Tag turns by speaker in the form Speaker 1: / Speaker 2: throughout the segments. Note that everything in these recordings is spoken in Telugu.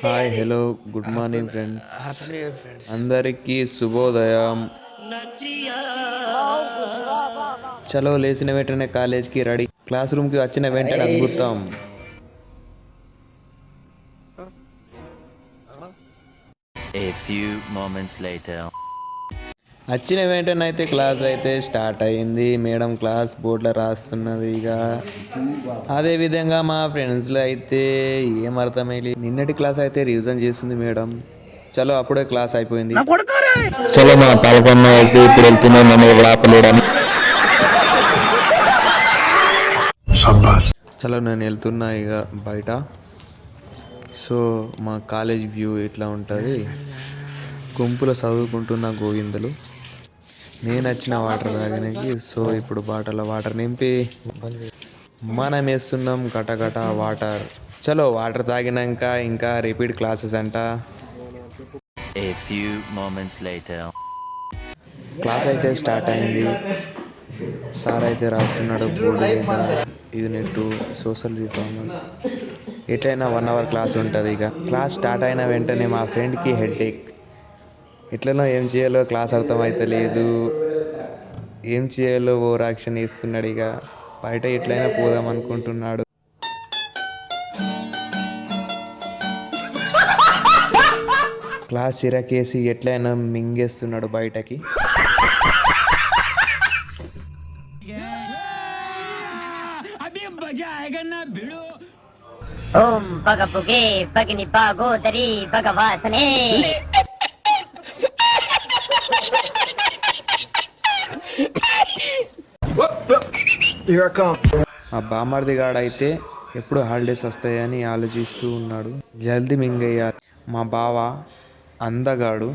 Speaker 1: Hi hello good morning friends, అందరికీ శుభోదయం. చలో లేచిన వెంటనే కాలేజ్కి రెడీ. క్లాస్ రూమ్కి వచ్చిన వెంటనే అద్భుతం.
Speaker 2: A few moments later.
Speaker 1: వచ్చిన వెంటనే అయితే క్లాస్ అయితే స్టార్ట్ అయ్యింది. మేడం క్లాస్ బోర్డులో రాస్తున్నది. ఇక అదేవిధంగా మా ఫ్రెండ్స్లో అయితే ఏం అర్థమైంది. నిన్నటి క్లాస్ అయితే రివిజన్ చేస్తుంది మేడం. చలో అప్పుడే క్లాస్ అయిపోయింది.
Speaker 3: చలో మా పాల్గొన్న అయితే ఇప్పుడు వెళ్తున్నాం నన్ను ఆపలేడని.
Speaker 1: చలో నేను వెళ్తున్నా ఇక బయట. సో మా కాలేజ్ వ్యూ ఇట్లా ఉంటుంది. గుంపులో చదువుకుంటున్న గోవిందులు. నేను వచ్చిన వాటర్ తాగడానికి. సో ఇప్పుడు బాటలో వాటర్ నింపి మనం వేస్తున్నాం గటగట వాటర్. చలో వాటర్ తాగినాక ఇంకా రిపీట్ క్లాసెస్ అంట.
Speaker 2: A few moments later.
Speaker 1: Class అయితే స్టార్ట్ అయింది. సార్ అయితే రాస్తున్నాడు బోర్డు మీద యూనిట్ 2 సోషల్ రిఫార్మర్స్. ఎట్లయినా 1 అవర్ క్లాస్ ఉంటుంది. ఇక క్లాస్ స్టార్ట్ అయిన వెంటనే మా ఫ్రెండ్కి హెడేక్. ఎట్లనో ఏం చేయాలో క్లాస్ అర్థమవుతలేదు. ఏం చేయాలో ఓవర్ యాక్షన్ ఇస్తున్నాడు. ఇక బయట ఎట్లయినా పోదాం అనుకుంటున్నాడు. క్లాస్ చిరకేసి ఎట్లయినా మింగేస్తున్నాడు బయటకి.
Speaker 4: ఓం భగపుగే భగిని భాగోదరి భగవాసనే.
Speaker 1: మా బామర్ది గాడైతే ఎప్పుడు హాలిడేస్ వస్తాయని ఆలోచిస్తూ ఉన్నాడు. జల్దీ మింగయ్యాలి. మా బావ అందగాడు,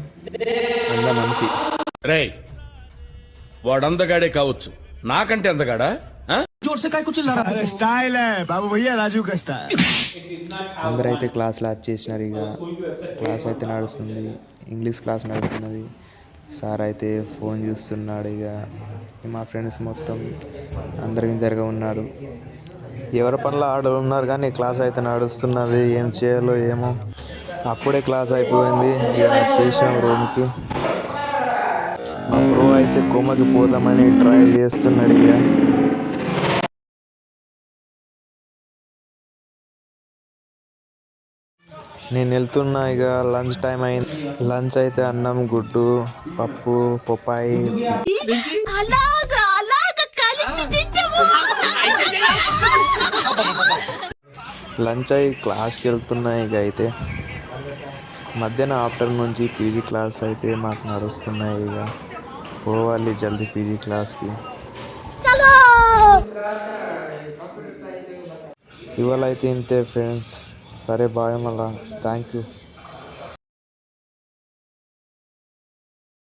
Speaker 1: అంద మనిషి.
Speaker 5: రేయ్ వాడందగాడే కావచ్చు, నాకంటే అందగాడా?
Speaker 1: అందరైతే క్లాస్లో వచ్చేసినారు. ఇక క్లాస్ అయితే నడుస్తుంది. ఇంగ్లీష్ క్లాస్ నడుస్తున్నది. సార్ అయితే ఫోన్ చూస్తున్నాడు. ఇక మా ఫ్రెండ్స్ మొత్తం అందరికి దగ్గరగా ఉన్నారు. ఎవరి పనులు ఆడ ఉన్నారు కానీ క్లాస్ అయితే నడుస్తున్నది. ఏం చేయాలో ఏమో. అప్పుడే క్లాస్ అయిపోయింది. ఇక వచ్చేసాం రూమ్కి. మా బ్రో అయితే కొమ్మకి పోదామని ట్రై చేస్తున్నాడు. ఇక నేను వెళ్తున్నా. ఇక లంచ్ టైం అయింది. లంచ్ అయితే అన్నం, గుడ్డు, పప్పు, పొప్పాయి. లంచ్ అయి క్లాస్కి వెళ్తున్నా. ఇక అయితే మధ్యాహ్నం ఆఫ్టర్నూన్ నుంచి పీజీ క్లాస్ అయితే మాకు నడుస్తున్నాయి. ఇక పోవాలి జల్దీ పీజీ క్లాస్కి. ఇవాళ అయితే ఇంతే ఫ్రెండ్స్. సరే బాయ్, మళ్ళా థ్యాంక్ యూ.